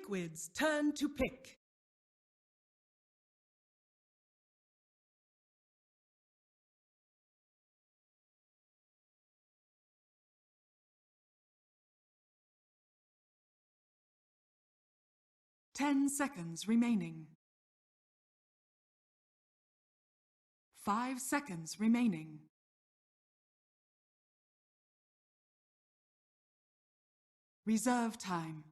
Liquid's turn to pick. Ten seconds remaining. 5 seconds remaining. Reserve time.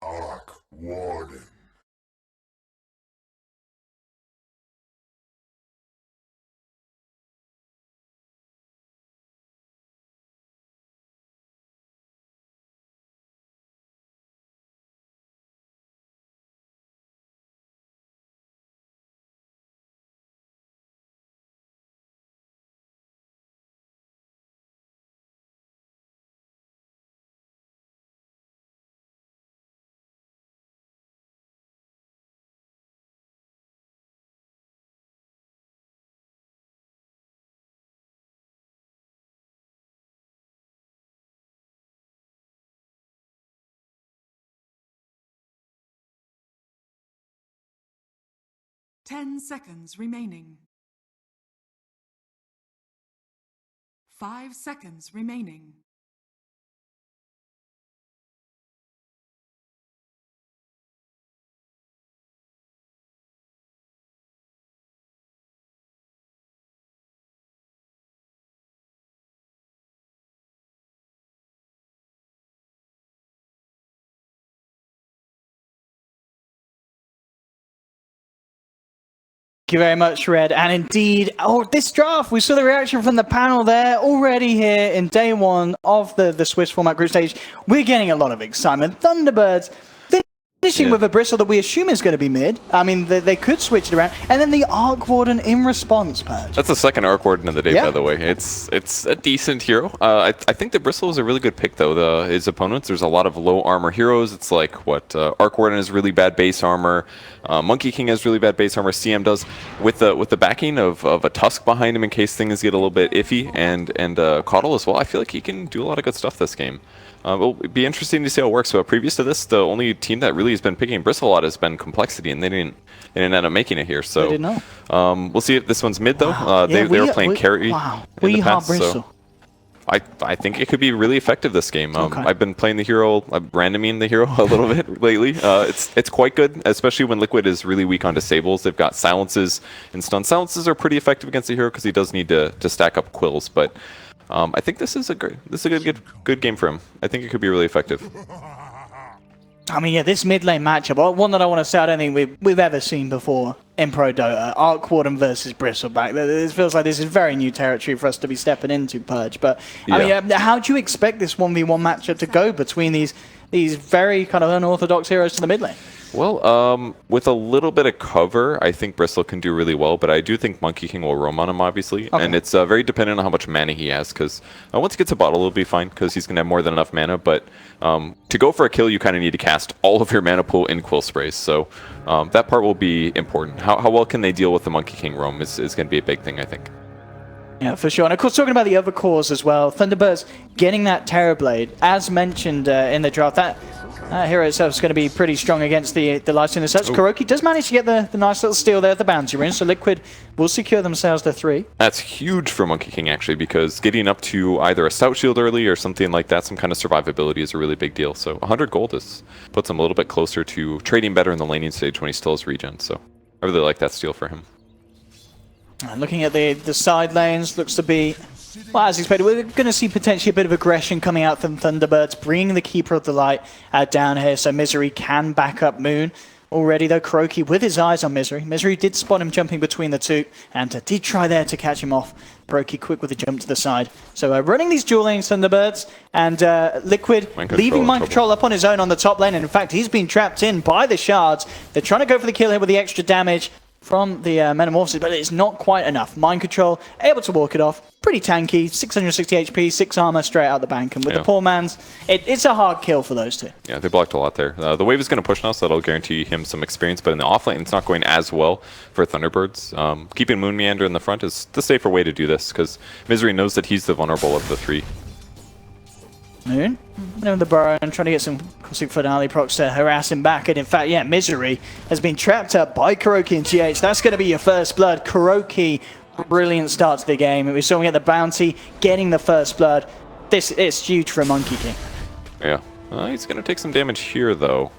Arc Warden. Ten seconds remaining. 5 seconds remaining. Thank you very much, Red. And indeed, this draft, we saw the reaction from the panel there already here in day one of the Swiss format group stage. We're getting a lot of excitement. Thunderbirds finishing with a Bristle that we assume is going to be mid. I mean, they could switch it around. And then the Arc Warden in response, Purge. That's the second Arc Warden of the day, by the way. It's a decent hero. I think the Bristle is a really good pick, though. His opponents, there's a lot of low armor heroes. It's like, Arc Warden has really bad base armor. Monkey King has really bad base armor. CM does, with the backing of a Tusk behind him in case things get a little bit iffy, and Caudle as well. I feel like he can do a lot of good stuff this game. It'll be interesting to see how it works. But previous to this, the only team that really has been picking Bristle a lot has been Complexity, and they didn't end up making it here. So we'll see if this one's mid though. Wow. They were playing carry in the past, Bristle. so I think it could be really effective this game. I've been playing the hero, randoming the hero a little bit lately. It's quite good, especially when Liquid is really weak on disables. They've got silences and stun. Silences are pretty effective against the hero because he does need to stack up quills, but I think this is a good game for him. I think it could be really effective. I mean, yeah, this mid lane matchup, one that I want to say I don't think we've ever seen before in Pro Dota. Arc Warden versus Bristleback. It feels like this is very new territory for us to be stepping into, Purge. But I mean, how do you expect this 1v1 matchup to go between these very kind of unorthodox heroes to the mid lane? Well, with a little bit of cover, I think Bristle can do really well, but I do think Monkey King will roam on him, obviously. And it's very dependent on how much mana he has, because once he gets a bottle, it'll be fine, because he's going to have more than enough mana, but to go for a kill, you kind of need to cast all of your mana pool in Quill Sprays, so that part will be important. How well can they deal with the Monkey King roam is going to be a big thing, I think. Yeah, for sure. And of course, talking about the other cores as well, Thunderbirds getting that Terrorblade, as mentioned in the draft, that hero itself is going to be pretty strong against the Lifesteal as such. Kuroki does manage to get the nice little steal there at the bounty ring, so Liquid will secure themselves the 3. That's huge for Monkey King, actually, because getting up to either a Stout Shield early or something like that, some kind of survivability, is a really big deal. So 100 gold puts him a little bit closer to trading better in the laning stage when he still has regen. So I really like that steal for him. And looking at the side lanes, looks to be Well, as expected, we're going to see potentially a bit of aggression coming out from Thunderbirds, bringing the Keeper of the Light down here so Misery can back up Moon. Already, though, Kuroki with his eyes on Misery. Misery did spot him jumping between the two and did try there to catch him off. Kuroki quick with a jump to the side. So running these dual lanes, Thunderbirds, and Liquid leaving Mind Control up on his own on the top lane. And in fact, he's been trapped in by the shards. They're trying to go for the kill here with the extra damage from the Metamorphosis, but it's not quite enough. Mind Control able to walk it off. Pretty tanky, 660 HP, 6 armor straight out the bank. And with the poor man's, it's a hard kill for those two. Yeah, they blocked a lot there. The wave is going to push now, so that'll guarantee him some experience. But in the offlane, it's not going as well for Thunderbirds. Keeping Moon Meander in the front is the safer way to do this, because Misery knows that he's the vulnerable of the three. Moon, the burrow and trying to get some Cosmic Finale procs to harass him back. And in fact, yeah, Misery has been trapped up by Kuroki and GH. That's going to be your first blood. Kuroki, brilliant start to the game. We saw him get the bounty, getting the first blood. This is huge for a Monkey King. Yeah, he's going to take some damage here, though.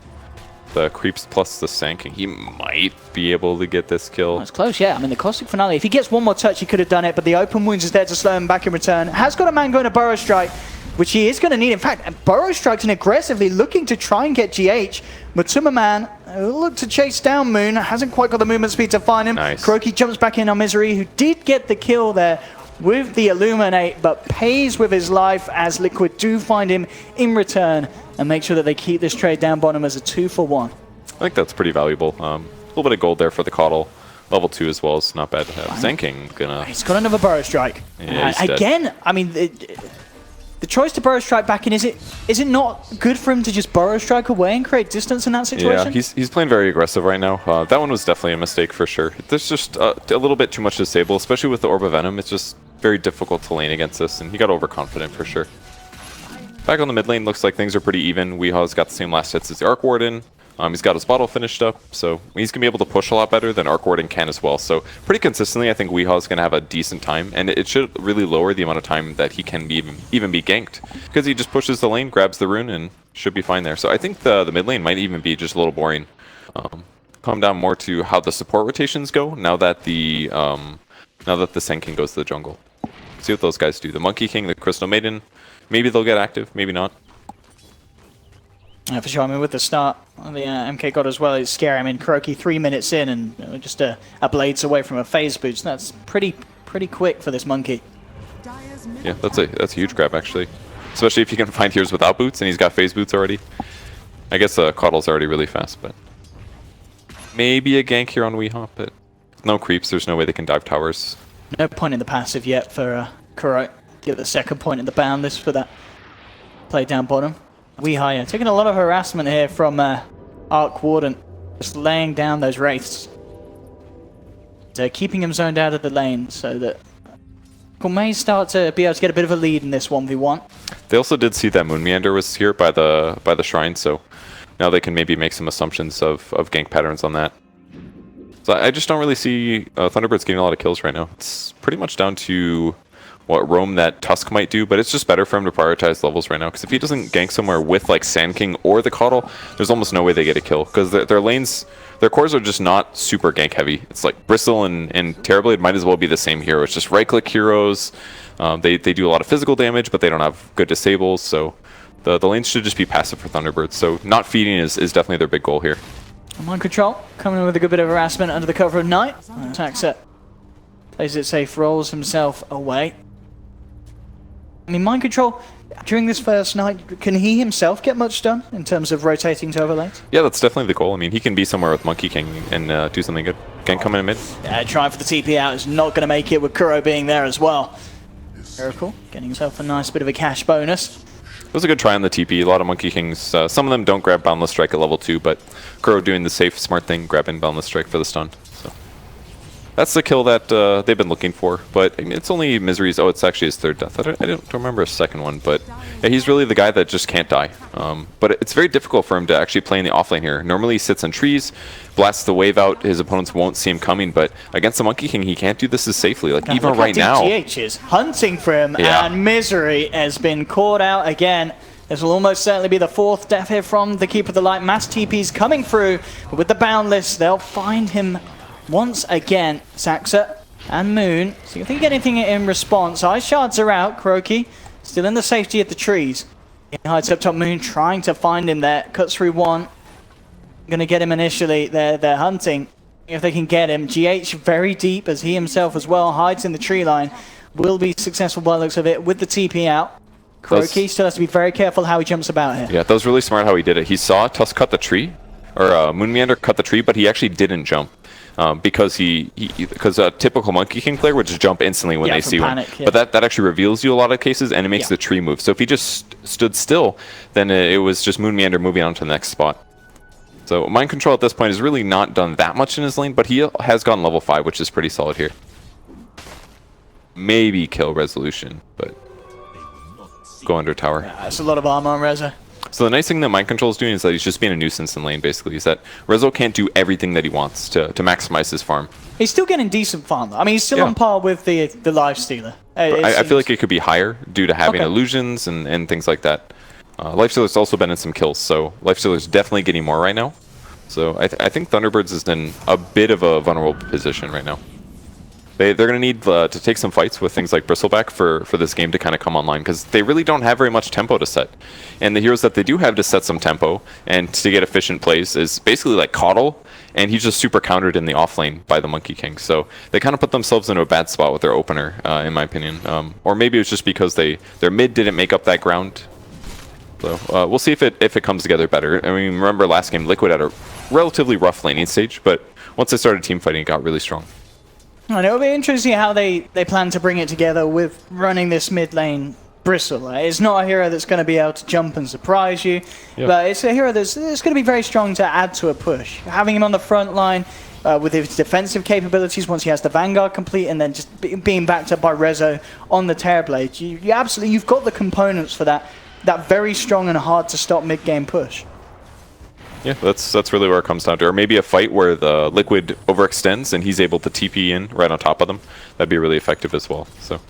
The creeps plus the Sanking. He might be able to get this kill. That's close, yeah. I mean, the Cosmic Finale, if he gets one more touch, he could have done it, but the open wounds is there to slow him back in return. Has got a man going to Burrow Strike, which he is going to need. In fact, Burrow Strikes in aggressively looking to try and get GH. Matuma Man look to chase down Moon. Hasn't quite got the movement speed to find him. Nice. Kuroki jumps back in on Misery, who did get the kill there with the Illuminate, but pays with his life as Liquid do find him in return and make sure that they keep this trade down bottom as a 2-for-1. I think that's pretty valuable. A little bit of gold there for the Coddle. Level 2 as well is not bad to have. Sanking gonna... He's got another Burrow Strike. Yeah, again, I mean... The choice to Burrow Strike back in, is it not good for him to just Burrow Strike away and create distance in that situation? Yeah, he's playing very aggressive right now. That one was definitely a mistake for sure. There's just a little bit too much disable, especially with the Orb of Venom. It's just very difficult to lane against this, and he got overconfident for sure. Back on the mid lane, looks like things are pretty even. Weehaw's got the same last hits as the Arc Warden. He's got his bottle finished up, so he's going to be able to push a lot better than Arc Warden can as well. So pretty consistently, I think Weehaw's going to have a decent time, and it should really lower the amount of time that he can even be ganked, because he just pushes the lane, grabs the rune, and should be fine there. So I think the mid lane might even be just a little boring. Come down more to how the support rotations go now that the Sen King goes to the jungle. See what those guys do. The Monkey King, the Crystal Maiden, maybe they'll get active, maybe not. Yeah, for sure. I mean, with the start of the MK God as well, it's scary. I mean, Kuroki 3 minutes in and just a blades away from a phase boost. That's pretty quick for this monkey. Yeah, that's a huge grab actually, especially if you can find heroes without boots and he's got phase boots already. I guess Coddle's already really fast, but maybe a gank here on Weehaw, but no creeps. There's no way they can dive towers. No point in the passive yet for Kuroki. Get the second point in the boundless for that play down bottom. Weehaw, yeah, taking a lot of harassment here from Arc Warden, just laying down those wraiths. So keeping him zoned out of the lane so that he may start to be able to get a bit of a lead in this 1v1. They also did see that Moon Meander was here by the shrine, so now they can maybe make some assumptions of gank patterns on that. So I just don't really see Thunderbirds getting a lot of kills right now. It's pretty much down to what roam that Tusk might do, but it's just better for him to prioritize levels right now, because if he doesn't gank somewhere with like Sand King or the Coddle, there's almost no way they get a kill, because their lanes, their cores are just not super gank heavy. It's like Bristle and Terrorblade might as well be the same hero. It's just right click heroes. They do a lot of physical damage, but they don't have good disables, so the lanes should just be passive for Thunderbirds. So not feeding is definitely their big goal here. Mind Control coming in with a good bit of harassment under the cover of night. Attacks it, plays it safe, rolls himself away. I mean, Mind Control, during this first night, can he himself get much done in terms of rotating to other lanes? Yeah, that's definitely the goal. I mean, he can be somewhere with Monkey King and do something good. Gank coming in mid. Yeah, trying for the TP out is not going to make it with Kuro being there as well. Very cool, getting himself a nice bit of a cash bonus. It was a good try on the TP. A lot of Monkey Kings, some of them don't grab Boundless Strike at level 2, but Kuro doing the safe, smart thing, grabbing Boundless Strike for the stun. So that's the kill that they've been looking for, but I mean, it's only Misery's. Oh, it's actually his third death. I don't remember a second one, but yeah, he's really the guy that just can't die. But it's very difficult for him to actually play in the offlane here. Normally he sits on trees, blasts the wave out, his opponents won't see him coming, but against the Monkey King, he can't do this as safely. Like, even right now. GH is hunting for him, and Misery has been caught out again. This will almost certainly be the fourth death here from the Keeper of the Light. Mass TP's coming through, but with the Boundless, they'll find him once again. Saxa and Moon. See if they can get anything in response. Ice shards are out. KuroKy still in the safety of the trees. He hides up top. Moon trying to find him there. Cuts through one. Gonna get him initially. They're hunting. If they can get him. GH very deep as he himself as well hides in the tree line. Will be successful by the looks of it with the TP out. KuroKy still has to be very careful how he jumps about here. Yeah, that was really smart how he did it. He saw Tusk cut the tree, or Moon Meander cut the tree, but he actually didn't jump. Because because a typical Monkey King player would just jump instantly when they see panic, one. yeah. But that actually reveals you a lot of cases, and it makes the tree move. So if he just stood still, then it was just Moon Meander moving on to the next spot. So Mind Control at this point has really not done that much in his lane, but he has gone level 5, which is pretty solid here. Maybe kill Resolution, but go under tower. That's a lot of armor on Reza. So the nice thing that Mind Control is doing is that he's just being a nuisance in lane, basically. Is that Rezo can't do everything that he wants to maximize his farm. He's still getting decent farm, though. I mean, he's still on par with the Lifestealer. I feel like it could be higher due to having illusions and things like that. Lifestealer's also been in some kills, so Lifestealer's definitely getting more right now. So I think Thunderbirds is in a bit of a vulnerable position right now. They're going to need to take some fights with things like Bristleback for this game to kind of come online, because they really don't have very much tempo to set. And the heroes that they do have to set some tempo and to get efficient plays is basically like Coddle, and he's just super countered in the off lane by the Monkey King. So they kind of put themselves into a bad spot with their opener, in my opinion. Or maybe it was just because their mid didn't make up that ground. So we'll see if it comes together better. I mean, remember last game, Liquid had a relatively rough laning stage, but once they started team fighting, it got really strong. And it'll be interesting how they plan to bring it together with running this mid lane Bristle. It's not a hero that's going to be able to jump and surprise you, but it's a hero that's going to be very strong to add to a push. Having him on the front line with his defensive capabilities once he has the Vanguard complete, and then just being backed up by Rezo on the Terrorblade, you've got the components for that very strong and hard to stop mid game push. Yeah, that's really where it comes down to. Or maybe a fight where the Liquid overextends and he's able to TP in right on top of them. That'd be really effective as well. So,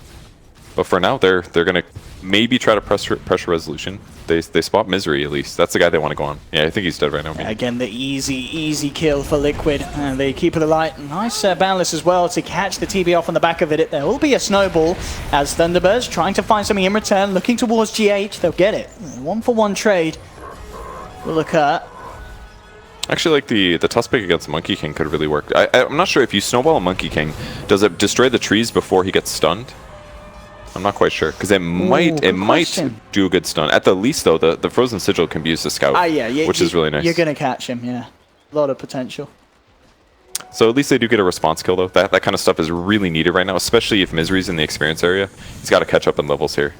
but for now, they're gonna maybe try to pressure Resolution. They spot Misery at least. That's the guy they want to go on. Yeah, I think he's dead right now. Again, the easy kill for Liquid. They keep it alight. Nice balance as well to catch the TB off on the back of it. There will be a snowball as Thunderbirds trying to find something in return, looking towards GH. They'll get it. 1-for-1 trade will occur. Actually, like the Tusk pick against Monkey King could really work. I'm not sure if you snowball a Monkey King, does it destroy the trees before he gets stunned? I'm not quite sure, because it might do a good stun. At the least, though, the Frozen Sigil can be used to scout, which is really nice. You're going to catch him, yeah. A lot of potential. So at least they do get a response kill, though. That kind of stuff is really needed right now, especially if Misery's in the experience area. He's got to catch up in levels here.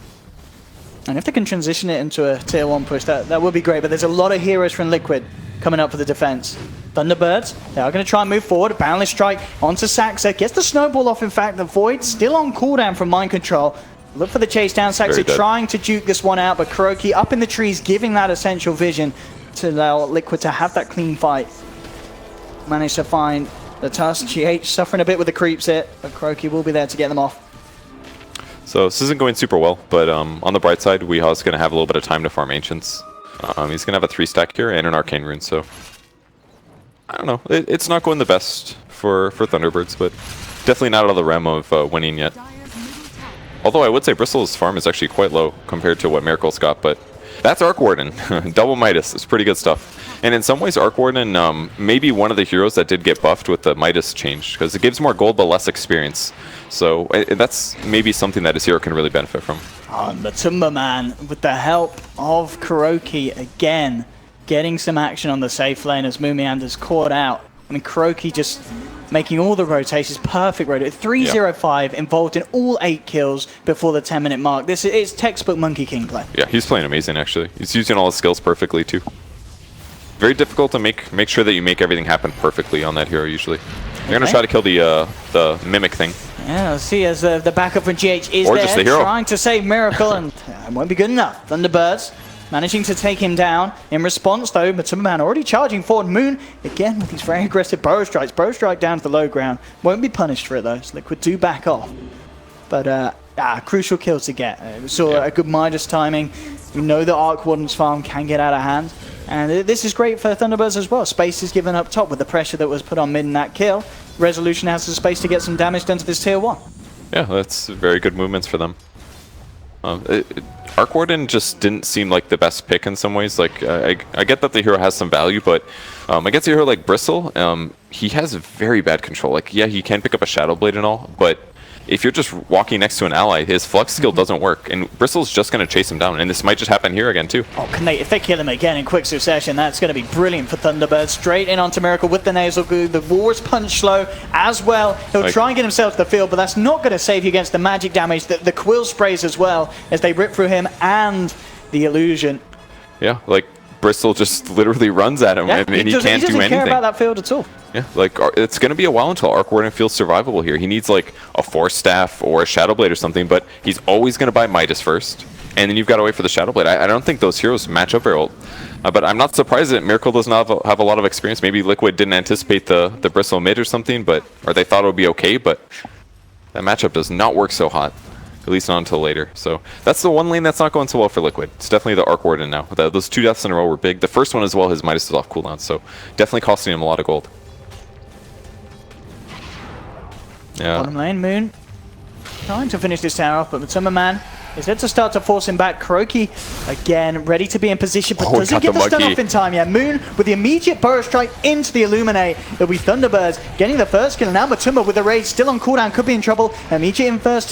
And if they can transition it into a tier 1 push, that would be great. But there's a lot of heroes from Liquid coming up for the defense. Thunderbirds, they are going to try and move forward. Boundless Strike onto Saxa. Gets the snowball off, in fact. The Void still on cooldown from Mind Control. Look for the chase down. Saxa trying to juke this one out, but KuroKy up in the trees, giving that essential vision to allow Liquid to have that clean fight. Managed to find the Tusk. GH suffering a bit with the creeps here, but KuroKy will be there to get them off. So this isn't going super well, but on the bright side, Weehaw's going to have a little bit of time to farm Ancients. He's going to have a 3-stack here and an Arcane Rune, so I don't know. It's not going the best for Thunderbirds, but definitely not out of the realm of winning yet. Although I would say Bristle's farm is actually quite low compared to what Miracle's got, but that's Arc Warden. Double Midas. It's pretty good stuff. And in some ways, Arc Warden may be one of the heroes that did get buffed with the Midas change, because it gives more gold but less experience. So that's maybe something that his hero can really benefit from. The Timberman, with the help of KuroKy again, getting some action on the safe lane as Moomiander's caught out. I mean, KuroKy just making all the rotations, perfect rotation. 305 involved in all 8 kills before the 10-minute mark. This is textbook Monkey King play. Yeah, he's playing amazing, actually. He's using all his skills perfectly, too. Very difficult to make sure that you make everything happen perfectly on that hero, usually. You're going to try to kill the Mimic thing. Yeah, let's see as the backup from GH is or there, just the hero. trying to save Miracle, and it won't be good enough. Thunderbirds managing to take him down. In response, though, Timberman already charging forward. Moon, again, with these very aggressive bow strikes. Bow strike down to the low ground. Won't be punished for it, though, so Liquid do back off. But, crucial kill to get. We saw a good Midas timing. We know that Arc Warden's farm can get out of hand. And this is great for Thunderbirds as well. Space is given up top with the pressure that was put on mid in that kill. Resolution has the space to get some damage done to this tier 1. Yeah, that's very good movements for them. Arc Warden just didn't seem like the best pick in some ways. Like, I get that the hero has some value, but against a hero like Bristle, he has very bad control. Like, yeah, he can pick up a Shadow Blade and all, but if you're just walking next to an ally, his flux skill doesn't work, and Bristle's just going to chase him down, and this might just happen here again too. Oh, if they kill him again in quick succession, that's going to be brilliant for Thunderbird. Straight in onto Miracle with the nasal goo, the Walrus Punch slow as well. He'll try and get himself to the field, but that's not going to save you against the magic damage, the Quill sprays as well, as they rip through him and the illusion. Yeah, like Bristle just literally runs at him, and he can't do anything. He doesn't care about that field at all. Yeah, like, it's going to be a while until Arc Warden feels survivable here. He needs, like, a Force Staff or a Shadow Blade or something, but he's always going to buy Midas first, and then you've got to wait for the Shadow Blade. I don't think those heroes match up very well. But I'm not surprised that Miracle does not have a lot of experience. Maybe Liquid didn't anticipate the Bristle mid or something, or they thought it would be okay, but that matchup does not work so hot. At least not until later. So that's the one lane that's not going so well for Liquid. It's definitely the Arc Warden now. Those 2 deaths in a row were big. The first one as well, his Midas is off cooldown, so definitely costing him a lot of gold. Yeah. Bottom lane, Moon trying to finish this tower off, but Timmerman is there to start to force him back. Kuroki again ready to be in position, but doesn't get the stun off in time yet. Moon with the immediate burst strike into the Illuminate. It'll be Thunderbirds getting the first kill, and now Matumba with the raid still on cooldown could be in trouble. Immediate invest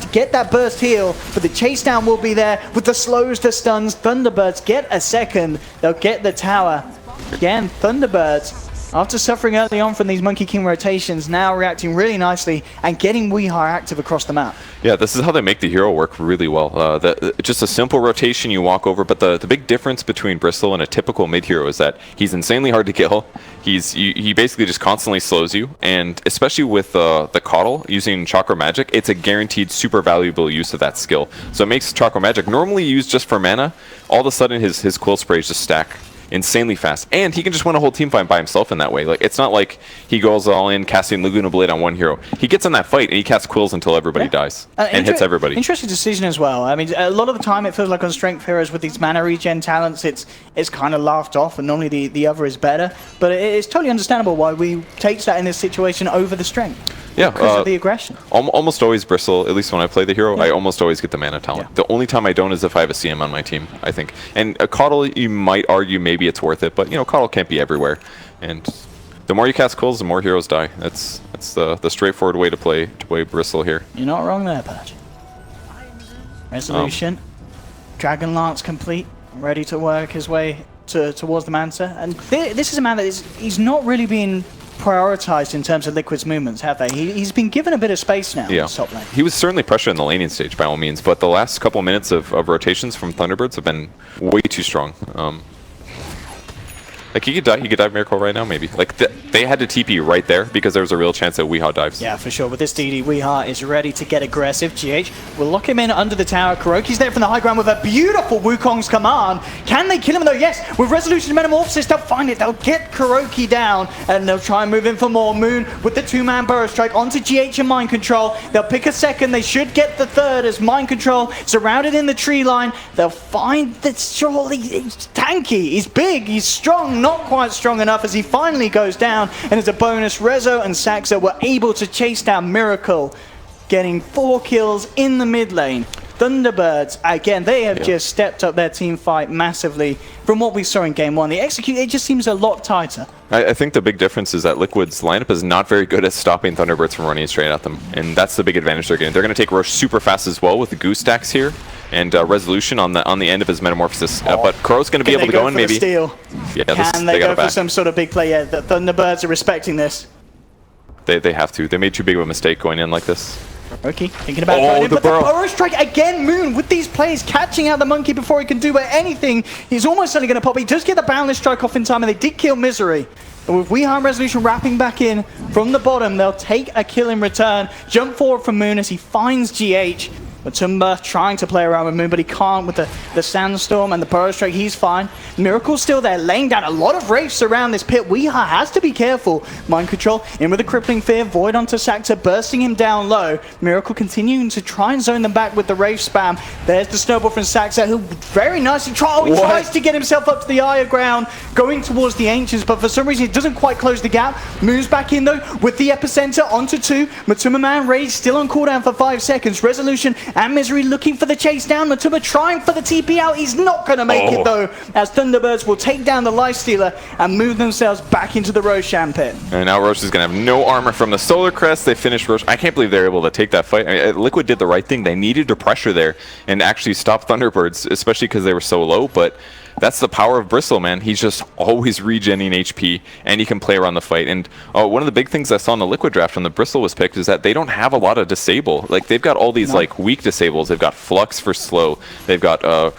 to get that burst heal, but the chase down will be there with the slows to stuns. Thunderbirds get a second. They'll get the tower. Again, Thunderbirds, after suffering early on from these Monkey King rotations, now reacting really nicely and getting Weehar active across the map. Yeah, this is how they make the hero work really well. Just a simple rotation, you walk over, but the big difference between Bristle and a typical mid hero is that he's insanely hard to kill. He basically just constantly slows you, and especially with the Coddle using Chakra Magic, it's a guaranteed super valuable use of that skill. So it makes Chakra Magic normally used just for mana. All of a sudden his Quill Sprays just stack insanely fast, and he can just win a whole team fight by himself in that way. Like, it's not like he goes all in casting Laguna Blade on one hero. He gets in that fight and he casts Quills until everybody dies and hits everybody. Interesting decision as well. I mean, a lot of the time it feels like on strength heroes with these mana regen talents, it's kind of laughed off, and normally the other is better. But it's totally understandable why we take that in this situation over the strength. Yeah, because of the aggression. Almost always Bristle, at least when I play the hero, I almost always get the mana talent. Yeah. The only time I don't is if I have a CM on my team, I think. And a Coddle, you might argue maybe it's worth it, but, you know, Coddle can't be everywhere. And the more you cast Quills, the more heroes die. That's the straightforward way to play Bristle here. You're not wrong there, Patch. Resolution. Dragon Lance complete. Ready to work his way towards the Manta. And this is a man that he's not really being prioritized in terms of Liquid's movements, have they? He's been given a bit of space now in the top lane. He was certainly pressured in the laning stage by all means, but the last couple minutes of rotations from Thunderbirds have been way too strong. Like, he could dive Miracle right now, maybe. Like, they had to TP right there because there was a real chance that Weehar dives. Yeah, for sure. With this DD, Weehar is ready to get aggressive. GH will lock him in under the tower. Kuroki's there from the high ground with a beautiful Wukong's command. Can they kill him though? Yes, with Resolution Metamorphosis, they'll find it. They'll get Kuroki down, and they'll try and move in for more. Moon with the 2-man Burrow Strike onto GH and Mind Control. They'll pick a second. They should get the third as Mind Control surrounded in the tree line. They'll find that surely he's tanky. He's big. He's strong. Not quite strong enough as he finally goes down, and as a bonus, Rezo and Saxa were able to chase down Miracle, getting 4 kills in the mid lane. Thunderbirds, again, they have just stepped up their team fight massively from what we saw in Game 1. The execute, it just seems a lot tighter. I think the big difference is that Liquid's lineup is not very good at stopping Thunderbirds from running straight at them, and that's the big advantage they're getting. They're going to take Roche super fast as well with the Goose stacks here, and Resolution on the end of his Metamorphosis. But Crow's going to be able to go in maybe. Steal? Yeah, Can they go for some sort of big play? Yeah, the Thunderbirds are respecting this. They have to. They made too big of a mistake going in like this. Okay, thinking about going in, but the Burrow Strike again. Moon with these plays catching out the monkey before he can do anything. He's almost certainly going to pop. He does get the Boundless Strike off in time, and they did kill Misery. But with Weehar Resolution wrapping back in from the bottom, they'll take a kill in return. Jump forward from Moon as he finds GH. Matumba trying to play around with Moon, but he can't with the Sandstorm and the Burrow Strike. He's fine. Miracle's still there, laying down a lot of wraiths around this pit. Weeha has to be careful. Mind Control in with a Crippling Fear. Void onto Sakta, bursting him down low. Miracle continuing to try and zone them back with the Wraith spam. There's the Snowball from Sakta, who very nicely tries to get himself up to the higher ground, going towards the Ancients, but for some reason it doesn't quite close the gap. Moves back in though with the Epicenter onto 2. Matumba Man Rage still on cooldown for 5 seconds. Resolution and Misery looking for the chase down. Matumba trying for the TP out. He's not going to make it though, as Thunderbirds will take down the Lifestealer and move themselves back into the Roshan pit. And now Roche is going to have no armor from the Solar Crest. They finished Roche. I can't believe they're able to take that fight. I mean, Liquid did the right thing. They needed to pressure there and actually stop Thunderbirds, especially because they were so low, but that's the power of Bristle, man. He's just always regenning HP, and he can play around the fight. And one of the big things I saw in the Liquid draft when the Bristle was picked is that they don't have a lot of disable. Like, they've got all these like weak disables. They've got Flux for slow. They've got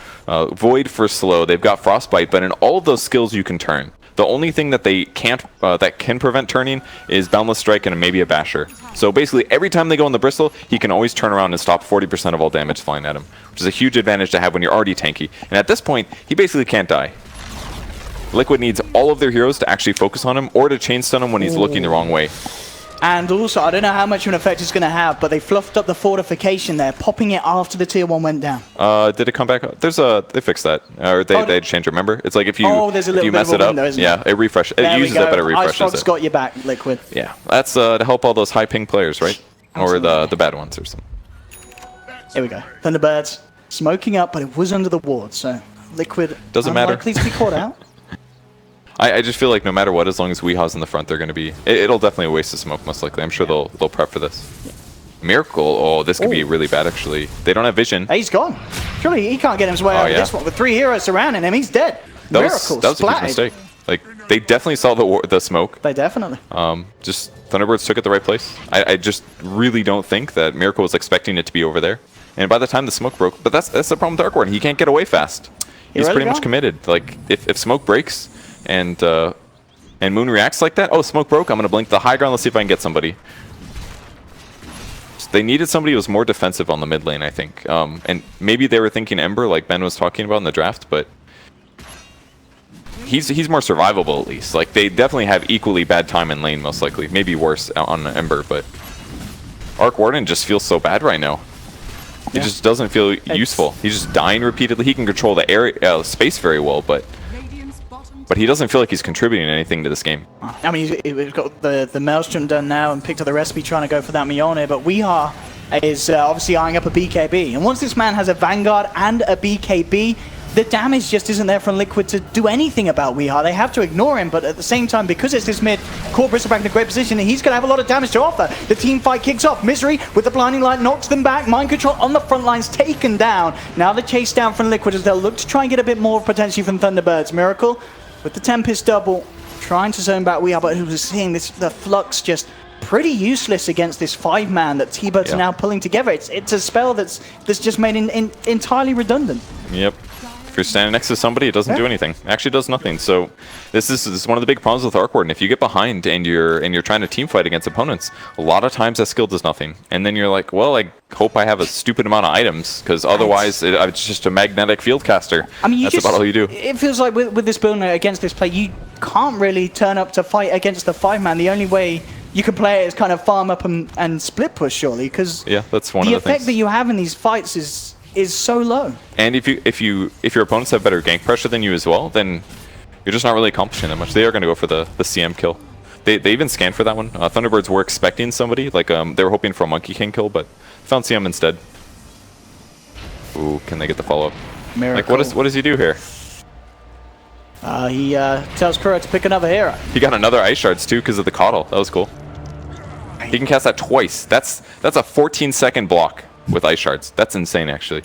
Void for slow. They've got Frostbite. But in all of those skills, you can turn. The only thing that they can't, that can prevent turning is Boundless Strike and maybe a Basher. So basically, every time they go in the Bristle, he can always turn around and stop 40% of all damage flying at him, which is a huge advantage to have when you're already tanky. And at this point, he basically can't die. Liquid needs all of their heroes to actually focus on him or to chain stun him when he's looking the wrong way. And also, I don't know how much of an effect it's going to have, but they fluffed up the fortification there, popping it after the tier 1 went down. Did it come back up? They fixed that. Or they changed, remember? It's like if you, there's a little if you bit mess of a it up, window, isn't yeah, it refreshes. It uses it, but it refreshes Icebox it. got you back, Liquid. Yeah, that's to help all those high ping players, right? Absolutely. Or the bad ones or something. Here we go. Thunderbirds smoking up, but it was under the ward, so Liquid doesn't matter. Unlikely to be caught out. I just feel like no matter what, as long as Weeha's in the front, they're going to be... It'll definitely waste the smoke, most likely. I'm sure they'll prep for this. Yeah. Miracle, this could be really bad, actually. They don't have vision. He's gone. Surely he can't get his way out of this one. With 3 heroes surrounding him, he's dead. That was a huge mistake. Like, they definitely saw the smoke. They definitely. Just Thunderbirds took it the right place. I just really don't think that Miracle was expecting it to be over there. And by the time the smoke broke... But that's the problem with Dark Warden. He can't get away fast. He's pretty much committed. Like, if smoke breaks... And Moon reacts like that. Oh, smoke broke. I'm going to blink the high ground. Let's see if I can get somebody. So they needed somebody who was more defensive on the mid lane, I think. And maybe they were thinking Ember, like Ben was talking about in the draft, but he's more survivable at least. Like, they definitely have equally bad time in lane, most likely. Maybe worse on Ember, but Arc Warden just feels so bad right now. He just doesn't feel useful. He's just dying repeatedly. He can control the area, space very well, but he doesn't feel like he's contributing anything to this game. I mean, he's got the Maelstrom done now and picked up the recipe trying to go for that Mjolnir, but Weeha is obviously eyeing up a BKB. And once this man has a Vanguard and a BKB, the damage just isn't there from Liquid to do anything about Weeha. They have to ignore him, but at the same time, because it's this mid, caught Bristleback in a great position, and he's going to have a lot of damage to offer. The team fight kicks off. Misery with the Blinding Light knocks them back. Mind Control on the front lines taken down. Now the chase down from Liquid as they'll look to try and get a bit more potentially from Thunderbirds. Miracle with the Tempest double, trying to zone back Weeha, but who was seeing this, the Flux just pretty useless against this 5-man that T-Birds are now pulling together. It's a spell that's just made entirely redundant. Yep. If you're standing next to somebody, it doesn't do anything. It actually does nothing. So this is one of the big problems with Arc Warden. If you get behind and you're trying to team fight against opponents, a lot of times that skill does nothing. And then you're like, well, I hope I have a stupid amount of items, because otherwise it's just a magnetic field caster. I mean, that's about all you do. It feels like with this build against this play, you can't really turn up to fight against the 5-man. The only way you can play it is kind of farm up and split push, surely, because that's one of the effect things that you have in these fights is so low. And if your opponents have better gank pressure than you as well, then you're just not really accomplishing that much. They are going to go for the CM kill. They even scanned for that one. Thunderbirds were expecting somebody, like they were hoping for a Monkey King kill, but found CM instead. Ooh, can they get the follow-up? Like, what does he do here? He tells Kuro to pick another hero. He got another Ice Shards too because of the Coddle. That was cool. He can cast that twice. That's a 14-second block with Ice Shards. That's insane, actually.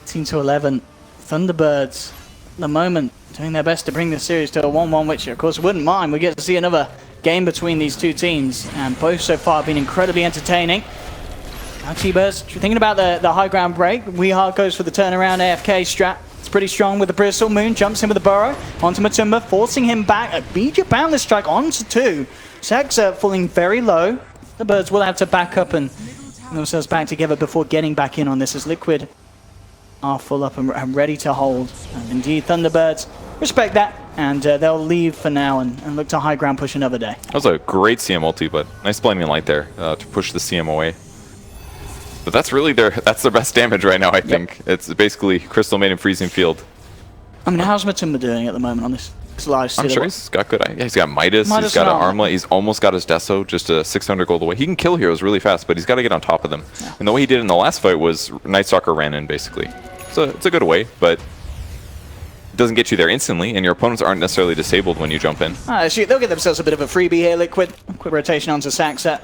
18-11. Thunderbirds, at the moment, doing their best to bring this series to a 1-1, which, of course, wouldn't mind. We get to see another game between these two teams, and both so far have been incredibly entertaining. Now T-Birds thinking about the high ground break. Weeha goes for the turnaround AFK strat. It's pretty strong with the Bristle. Moon jumps in with the Burrow onto Matumba, forcing him back. A BJ Boundless Strike onto 2. Saxa falling very low. The Birds will have to back up and themselves back together before getting back in on this, as Liquid are full up and ready to hold. And indeed, Thunderbirds respect that, and they'll leave for now and look to high ground push another day. That was a great CM ulti, but nice blinding light there to push the CM away. But that's really their best damage right now, I think. It's basically Crystal Maiden Freezing Field. I mean, how's Matuma doing at the moment on this live? I'm sure he's got good. Yeah, he's got Midas, he's got an Armlet, he's almost got his Deso, just a 600 gold away. He can kill heroes really fast, but he's got to get on top of them. Yeah. And the way he did in the last fight was Night Stalker ran in, basically. So it's a good way, but it doesn't get you there instantly, and your opponents aren't necessarily disabled when you jump in. They'll get themselves a bit of a freebie here, Liquid. Quick rotation onto Saxa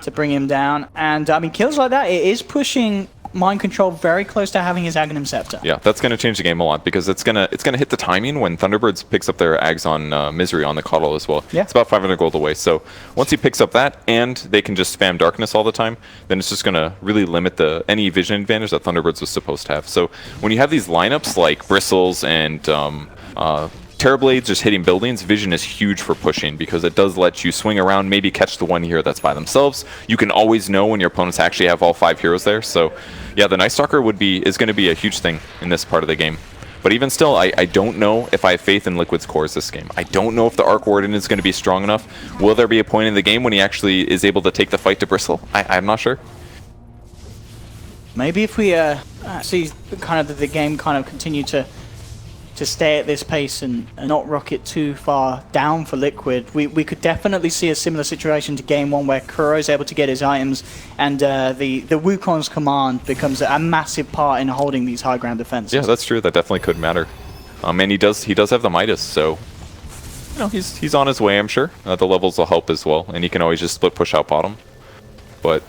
to bring him down. And, I mean, kills like that, it is pushing Mind Control very close to having his Aghanim Scepter. Yeah, that's going to change the game a lot, because it's gonna hit the timing when Thunderbirds picks up their Ags on Misery on the Coddle as well. Yeah. It's about 500 gold away, so once he picks up that, and they can just spam Darkness all the time, then it's just going to really limit any vision advantage that Thunderbirds was supposed to have. So when you have these lineups like Bristles and Terrorblades just hitting buildings, vision is huge for pushing, because it does let you swing around, maybe catch the one hero that's by themselves. You can always know when your opponents actually have all 5 heroes there. So yeah, the Night Stalker is going to be a huge thing in this part of the game. But even still, I don't know if I have faith in Liquid's cores this game. I don't know if the Arc Warden is going to be strong enough. Will there be a point in the game when he actually is able to take the fight to Bristle? I'm not sure. Maybe if we see kind of the game kind of continue to stay at this pace and not rocket too far down for Liquid, we could definitely see a similar situation to Game 1 where Kuro is able to get his items, and the Wukong's command becomes a massive part in holding these high ground defenses. Yeah, that's true. That definitely could matter. And he does have the Midas, so you know, he's on his way, I'm sure. The levels will help as well, and he can always just split push out bottom. But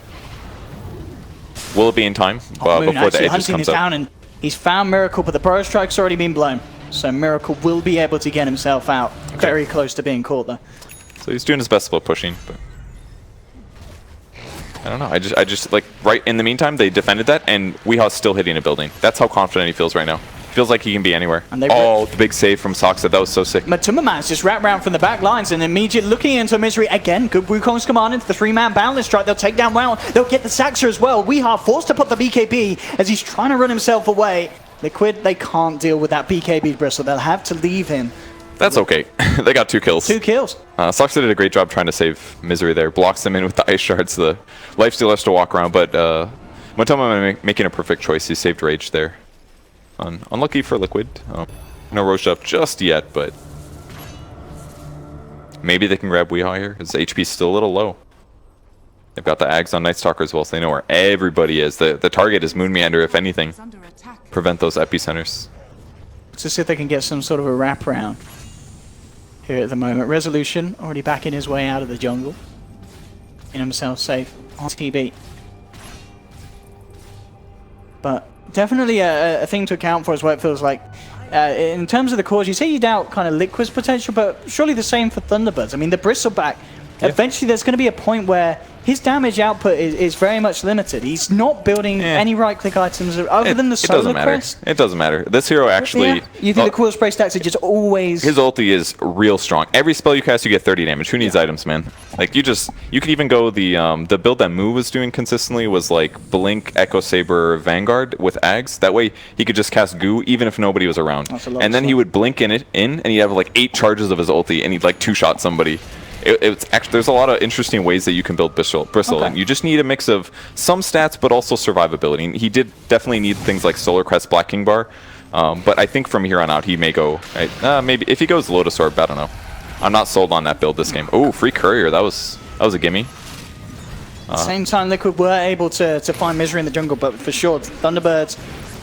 will it be in time before the edges comes up? Down, and he's found Miracle, but the Burrow Strike's already been blown. So Miracle will be able to get himself out. Okay. Very close to being caught, though. So he's doing his best split pushing, but I don't know. I just like right in the meantime they defended that, and Weeha's still hitting a building. That's how confident he feels right now. Feels like he can be anywhere. And the big save from Soxa. That was so sick. Matuma Man's just wrapped around from the back lines and immediately looking into Misery again. Good Wukong's command into the 3-man Boundless Strike. They'll take down Wow. They'll get the Saxa as well. Weeha forced to put the BKB as he's trying to run himself away. Liquid, they can't deal with that BKB Bristle. They'll have to leave him. That's okay. They got 2 kills. 2 kills. Soxa did a great job trying to save Misery there. Blocks them in with the Ice Shards. The Lifesteal has to walk around, but Matuma making a perfect choice. He saved Rage there. Unlucky for Liquid. No Roche up just yet, but maybe they can grab Weehaw here. His HP's still a little low. They've got the Ags on Night Stalker as well, so they know where everybody is. The target is Moon Meander, if anything. Prevent those epicenters. Let's see if they can get some sort of a wraparound here at the moment. Resolution already backing his way out of the jungle. In himself safe on TB. But definitely a thing to account for is what it feels like. In terms of the cores, you say you doubt kind of Liquid's potential, but surely the same for Thunderbirds. I mean, the Bristleback, eventually there's going to be a point where his damage output is very much limited. He's not building any right-click items other than the Solar Crest. It doesn't matter. This hero actually... Yeah. You think the Quill Spray stacks are just always... His ulti is real strong. Every spell you cast, you get 30 damage. Who needs items, man? Like, you could even go the build that Moo was doing consistently was like Blink, Echo Saber, Vanguard with Ags. That way, he could just cast Goo even if nobody was around. And then he would blink in, and he'd have like 8 charges of his ulti, and he'd like 2-shot somebody. It's actually, there's a lot of interesting ways that you can build Bristle, and you just need a mix of some stats but also survivability. And he did definitely need things like Solar Crest, Black King Bar, but I think from here on out he may go. Maybe if he goes Lotus Orb, I don't know. I'm not sold on that build this game. Oh, free Courier, that was a gimme. Same time, Liquid were able to find Misery in the jungle, but for sure, Thunderbirds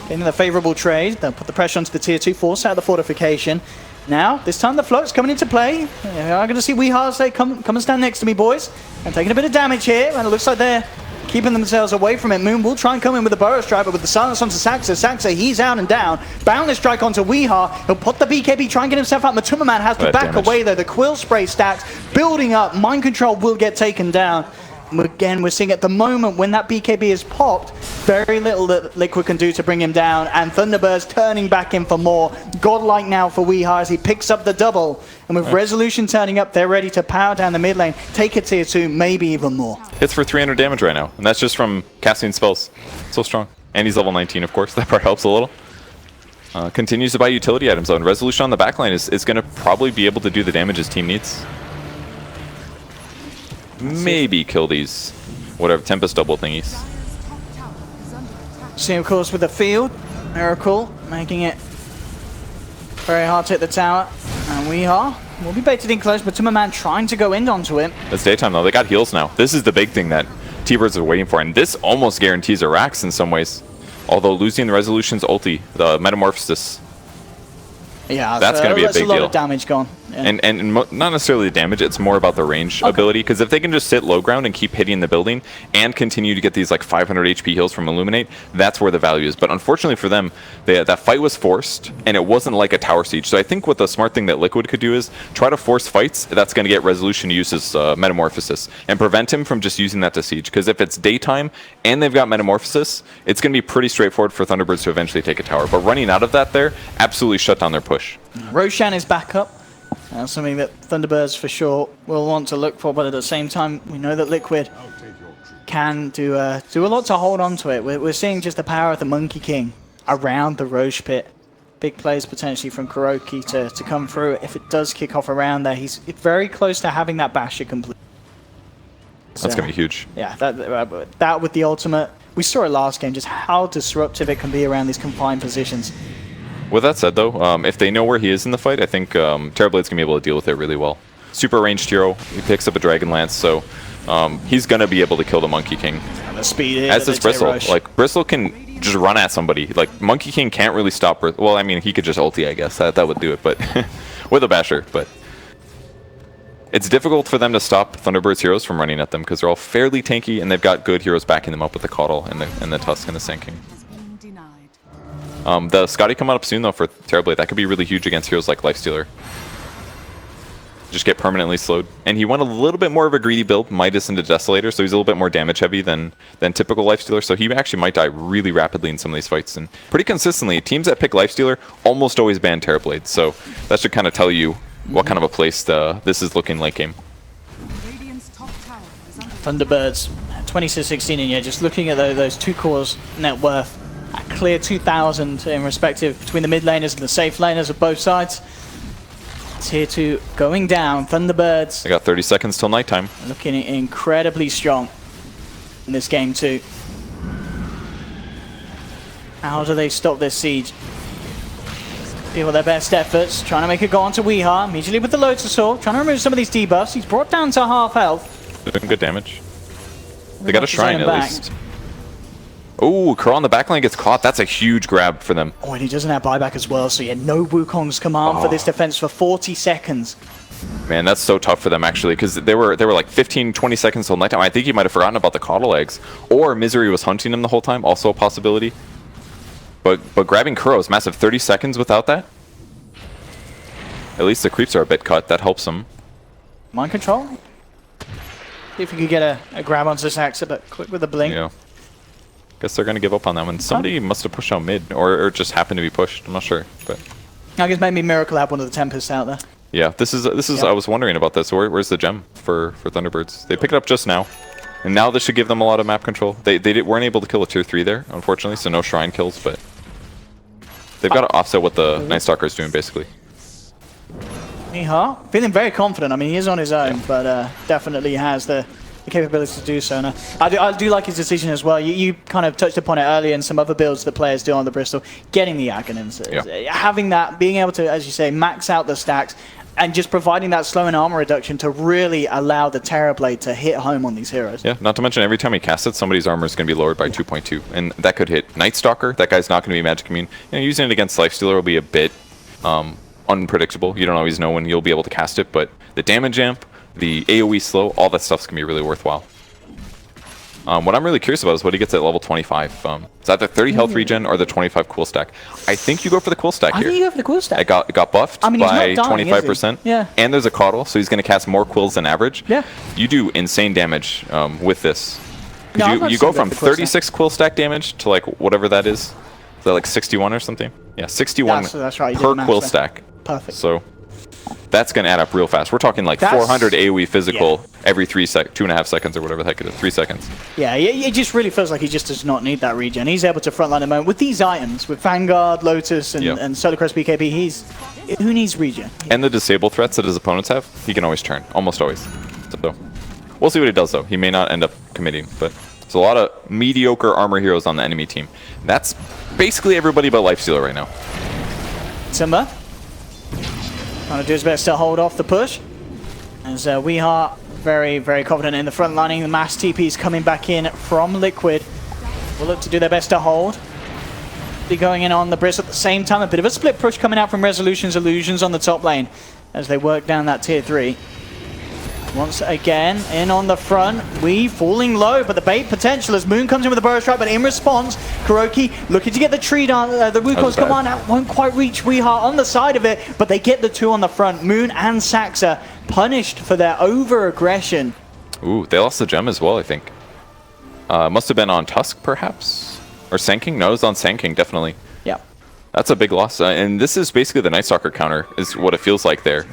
in the favourable trade. They'll put the pressure onto the tier 2, force out the fortification. Now, this time the float's coming into play. I'm going to see Weehaw say, come and stand next to me, boys. I'm taking a bit of damage here, and it looks like they're keeping themselves away from it. Moon will try and come in with the Burrow Strike, but with the silence onto Saxa. Saxa, he's out and down. Boundless Strike onto Weehaw. He'll put the BKB, try and get himself out. Matuma Man has to back away, though. The Quill Spray stacks building up. Mind Control will get taken down. Again, we're seeing at the moment when that BKB is popped, very little that Liquid can do to bring him down, and Thunderbirds turning back in for more. Godlike now for Weeha as he picks up the double, and with Resolution turning up, they're ready to power down the mid lane, take a tier 2, maybe even more. Hits for 300 damage right now, and that's just from casting spells. So strong. And he's level 19, of course. That part helps a little. Continues to buy utility items, though, and Resolution on the backline is going to probably be able to do the damage his team needs. Maybe kill these, whatever, Tempest double thingies. See, of course, with the field, Miracle making it very hard to hit the tower. And Weeha will be baited in close, but Timmerman trying to go in onto him. It's daytime, though. They got heals now. This is the big thing that T-Birds are waiting for, and this almost guarantees a Rax in some ways. Although losing the Resolution's ulti, the Metamorphosis, yeah, that's going to be a big deal. A lot deal. of damage gone. Yeah. And not necessarily the damage, it's more about the range ability, because if they can just sit low ground and keep hitting the building and continue to get these like 500 HP heals from Illuminate, that's where the value is. But unfortunately for them, that fight was forced, and it wasn't like a tower siege. So I think what the smart thing that Liquid could do is try to force fights that's going to get Resolution to use his Metamorphosis, and prevent him from just using that to siege. Because if it's daytime and they've got Metamorphosis, it's going to be pretty straightforward for Thunderbirds to eventually take a tower. But running out of that there absolutely shut down their push. Roshan is back up. Something that Thunderbirds for sure will want to look for, but at the same time, we know that Liquid can do a lot to hold on to it. We're seeing just the power of the Monkey King around the Roche pit. Big plays potentially from Kuroki to come through. If it does kick off around there, he's very close to having that Basher complete. That's going to be huge. Yeah, that with the ultimate, we saw it last game, just how disruptive it can be around these confined positions. With that said, though, if they know where he is in the fight, I think Terrorblade's going to be able to deal with it really well. Super ranged hero, he picks up a Dragon Lance, so he's going to be able to kill the Monkey King. And the speed as does Bristle. Like, Bristle can just run at somebody. Like, Monkey King can't really stop Bristle. Well, I mean, he could just ulti, I guess. That would do it, but with a Basher. But it's difficult for them to stop Thunderbird's heroes from running at them because they're all fairly tanky, and they've got good heroes backing them up with the Caudal and the Tusk and the Sinking. The Scotty coming up soon, though, for Terrorblade. That could be really huge against heroes like Lifestealer. Just get permanently slowed. And he went a little bit more of a greedy build, Midas into Desolator, so he's a little bit more damage heavy than typical Lifestealer, so he actually might die really rapidly in some of these fights. And pretty consistently, teams that pick Lifestealer almost always ban Terrorblade, so that should kind of tell you what kind of a place this is looking late game. Thunderbirds, 26-16, and yeah, just looking at those two cores net worth, a clear 2,000 in respective between the mid laners and the safe laners of both sides. Tier 2 going down. Thunderbirds. They got 30 seconds till nighttime. Looking incredibly strong in this game too. How do they stop this siege? Give their best efforts, trying to make it go on to Weeha. Immediately with the Lotus Sword, trying to remove some of these debuffs. He's brought down to half health. Doing good damage. They got a shrine at least. Oh, Crow on the backline gets caught. That's a huge grab for them. Oh, and he doesn't have buyback as well, so yeah, no Wukong's command for this defense for 40 seconds. Man, that's so tough for them, actually, because they were like 15, 20 seconds till nighttime. I think he might have forgotten about the Caudal eggs. Or Misery was hunting him the whole time, also a possibility. But grabbing Kuro is massive. 30 seconds without that? At least the creeps are a bit cut. That helps them. Mind control? See if we could get a grab onto this Axa, but quick with the blink. Yeah. Guess they're going to give up on that one. Somebody must have pushed out mid, or just happened to be pushed. I'm not sure, but I guess maybe Miracle had one of the Tempests out there. Yeah, this is. Yeah. I was wondering about this. Where's the gem for Thunderbirds? They picked it up just now, and now this should give them a lot of map control. They weren't able to kill a tier 3 there, unfortunately, so no shrine kills, but they've got to offset what the Night Stalker is doing, basically. Weeha, feeling very confident. I mean, he is on his own, but definitely has the capability to do so. Now, I do like his decision as well. You kind of touched upon it earlier in some other builds the players do on the Bristol, getting the Aghanim's. Having that, being able to, as you say, max out the stacks, and just providing that slow and armor reduction to really allow the Terrorblade to hit home on these heroes. Yeah, not to mention every time he casts it, somebody's armor is going to be lowered by 2.2, and that could hit Night Stalker. That guy's not going to be Magic Immune. You know, using it against Lifestealer will be a bit unpredictable. You don't always know when you'll be able to cast it, but the damage amp, the AoE slow, all that stuff's going to be really worthwhile. What I'm really curious about is what he gets at level 25. Is that the 30 health regen or the 25 cool stack? I think you go for the cool stack I here. think you go for the cool stack. It got buffed I mean, he's by not dying, is he? 25%. Yeah. And there's a coddle, so he's going to cast more quills than average. Yeah. You do insane damage with this. No, I'm not You go saying from go for the quill 36 quill stack damage to like whatever that is. Is that like 61 or something? Yeah, 61 That's right, you did per the math quill there. stack. Perfect. So that's going to add up real fast. We're talking like That's- 400 AoE physical every 2.5 seconds or whatever the heck it is, 3 seconds. Yeah, it just really feels like he just does not need that regen. He's able to frontline the moment with these items, with Vanguard, Lotus, and Solar Crest BKB. Who needs regen? And the disable threats that his opponents have, he can always turn, almost always. So we'll see what he does though. He may not end up committing, but there's a lot of mediocre armor heroes on the enemy team. That's basically everybody but Lifestealer right now. Simba trying to do his best to hold off the push. As we are very, very confident in the front lining. The mass TPs coming back in from Liquid. Will look to do their best to hold. Be going in on the Briss at the same time. A bit of a split push coming out from Resolution's Illusions on the top lane as they work down that tier 3. Once again, in on the front, we falling low, but the bait potential as Moon comes in with a burrow strike, but in response, Kuroki looking to get the tree down, the Wukong's command out, won't quite reach Weeha on the side of it, but they get the 2 on the front. Moon and Saxa punished for their over-aggression. Ooh, they lost the gem as well, I think. Must have been on Tusk, perhaps? Or Sanking? No, it was on Sanking, definitely. Yeah. That's a big loss, and this is basically the Night Stalker counter, is what it feels like there.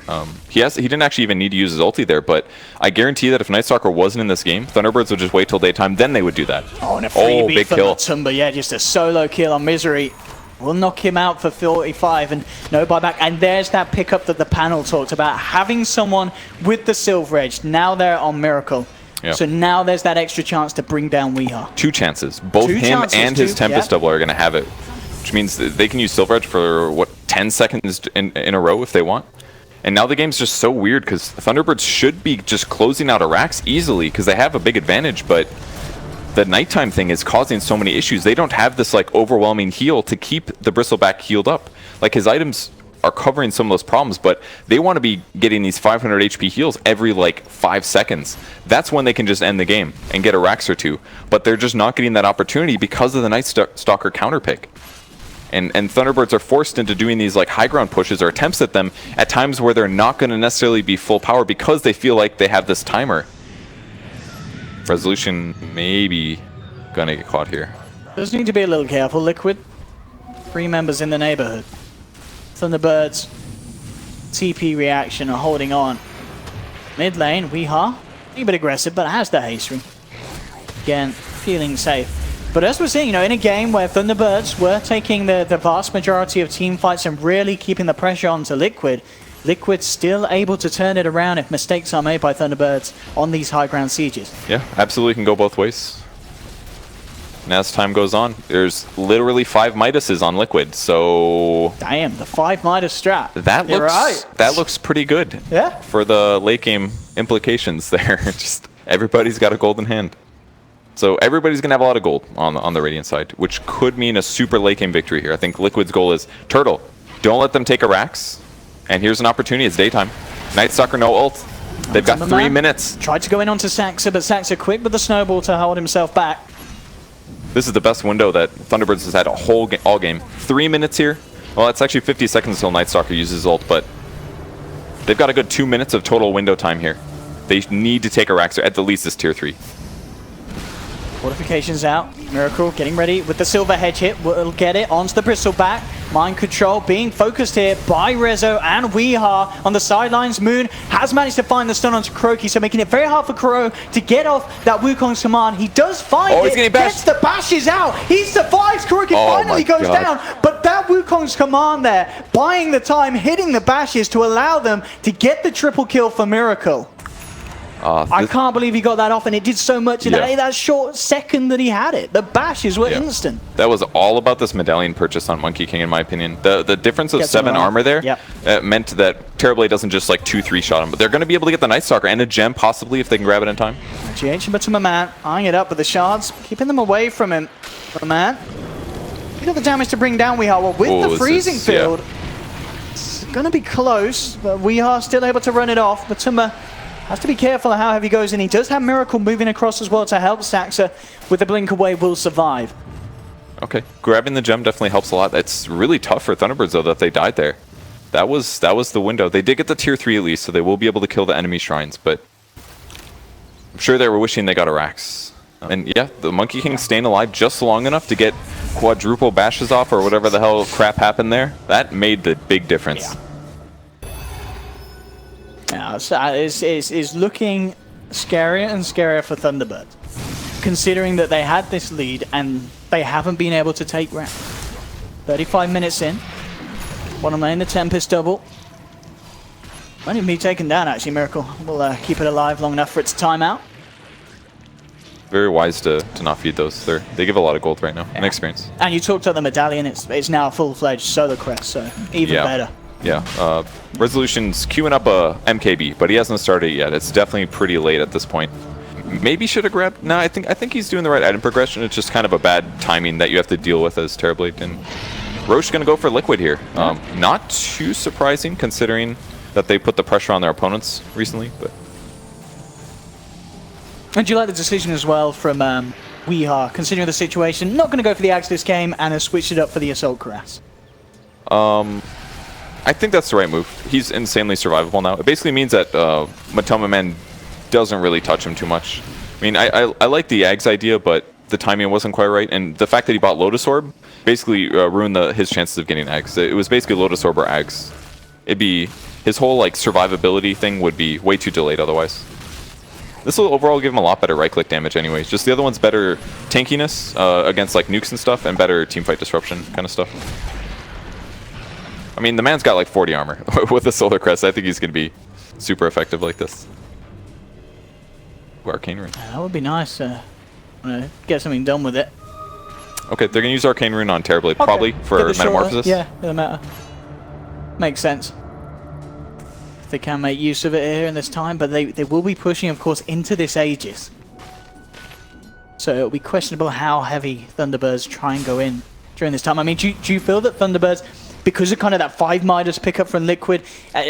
He didn't actually even need to use his ulti there, but I guarantee that if Night Stalker wasn't in this game, Thunderbirds would just wait till daytime, then they would do that. Oh, and a freebie big for kill. Matumba. Yeah, just a solo kill on Misery. Will knock him out for 45 and no buyback. And there's that pickup that the panel talked about, having someone with the Silver Edge. Now they're on Miracle. Yep. So now there's that extra chance to bring down Weeha. 2 chances. Both Two him chances, and his two, Tempest yeah. double are going to have it, which means that they can use Silver Edge for, what, 10 seconds in a row if they want. And now the game's just so weird because Thunderbirds should be just closing out Arax easily because they have a big advantage, but the nighttime thing is causing so many issues. They don't have this like overwhelming heal to keep the Bristleback healed up. Like his items are covering some of those problems, but they want to be getting these 500 HP heals every like 5 seconds. That's when they can just end the game and get a Rax or 2. But they're just not getting that opportunity because of the Night Stalker counter pick. And Thunderbirds are forced into doing these like high ground pushes or attempts at them at times where they're not going to necessarily be full power because they feel like they have this timer. Resolution maybe gonna get caught here. Does need to be a little careful. Liquid, 3 members in the neighborhood. Thunderbirds, TP reaction are holding on. Mid lane, Weeha, a bit aggressive, but has the haste ring. Again, feeling safe. But as we're seeing, in a game where Thunderbirds were taking the vast majority of team fights and really keeping the pressure onto Liquid, Liquid's still able to turn it around if mistakes are made by Thunderbirds on these high ground sieges. Yeah, absolutely can go both ways. And as time goes on, there's literally 5 Midases on Liquid, so Damn, the 5 Midas strat. That looks pretty good. Yeah. For the late game implications there. Just everybody's got a golden hand. So everybody's gonna have a lot of gold on the Radiant side, which could mean a super late game victory here. I think Liquid's goal is Turtle, don't let them take a Rax. And here's an opportunity, it's daytime. Night Stalker no ult. They've got 3 minutes. Tried to go in onto Saxa, but Saxa quick with the snowball to hold himself back. This is the best window that Thunderbirds has had all game. 3 minutes here. Well, it's actually 50 seconds until Night Stalker uses ult, but they've got a good 2 minutes of total window time here. They need to take a Raxer, at the least this tier 3. Fortifications out. Miracle getting ready with the silver hedge hit. Will get it onto the Bristleback. Mind control being focused here by Rezo and Weeha on the sidelines. Moon has managed to find the stun onto Kuroki, so making it very hard for Kuro to get off that Wukong's command. He does find it, gets the bashes out. He survives. Kuroki finally goes down, but that Wukong's command there, buying the time, hitting the bashes to allow them to get the triple kill for Miracle. I can't believe he got that off, and it did so much in that short second that he had it. The bashes were instant. That was all about this medallion purchase on Monkey King, in my opinion. The difference of 7 armor there meant that Terrorblade doesn't just like 2-3 shot him, but they're going to be able to get the Night Stalker and a gem possibly if they can grab it in time. GH and Batuma Man eyeing it up with the shards, keeping them away from him. But man, you got the damage to bring down Weeha. With the freezing field, it's going to be close, but Weeha still able to run it off. Batuma Has to be careful how heavy goes in. He does have Miracle moving across as well to help. Saxa with the blink away will survive. Okay, grabbing the gem definitely helps a lot. It's really tough for Thunderbirds though that they died there. That was the window. They did get the tier 3 at least, so they will be able to kill the enemy shrines, but I'm sure they were wishing they got a Rax. And yeah, the Monkey King staying alive just long enough to get quadruple bashes off or whatever the hell crap happened there. That made the big difference. Yeah, so it's looking scarier and scarier for Thunderbirds, considering that they had this lead and they haven't been able to take ground. 35 minutes in. Bottom lane, the Tempest double. Might even be taken down, actually. Miracle will keep it alive long enough for its timeout. Very wise to not feed those. They give a lot of gold right now, and experience. And you talked about the medallion. It's now a full-fledged solo crest, so even better. Yeah, Resolution's queuing up a MKB, but he hasn't started yet. It's definitely pretty late at this point. Maybe should have grabbed. No, I think he's doing the right item progression. It's just kind of a bad timing that you have to deal with as Terrorblade. And Roche gonna go for Liquid here. Not too surprising considering that they put the pressure on their opponents recently, but. And do you like the decision as well from Weeha, considering the situation? Not going to go for the Axe this game and has switched it up for the Assault Cuirass. I think that's the right move. He's insanely survivable now. It basically means that Matoma Man doesn't really touch him too much. I mean, I like the Ags idea, but the timing wasn't quite right, and the fact that he bought Lotus Orb basically ruined his chances of getting Ags. It was basically Lotus Orb or Ags. It'd be his whole like survivability thing would be way too delayed otherwise. This will overall give him a lot better right-click damage anyways. Just the other one's better tankiness against like nukes and stuff, and better teamfight disruption kind of stuff. I mean, the man's got like 40 armor with the Solar Crest. I think he's going to be super effective like this. Ooh, Arcane Rune. That would be nice. Get something done with it. Okay, they're going to use Arcane Rune on Terrorblade probably for Metamorphosis. Yeah, the meta. Makes sense. They can make use of it here in this time, but they will be pushing, of course, into this Aegis. So it'll be questionable how heavy Thunderbirds try and go in during this time. I mean, do you feel that Thunderbirds, because of kind of that 5 Midas pickup from Liquid,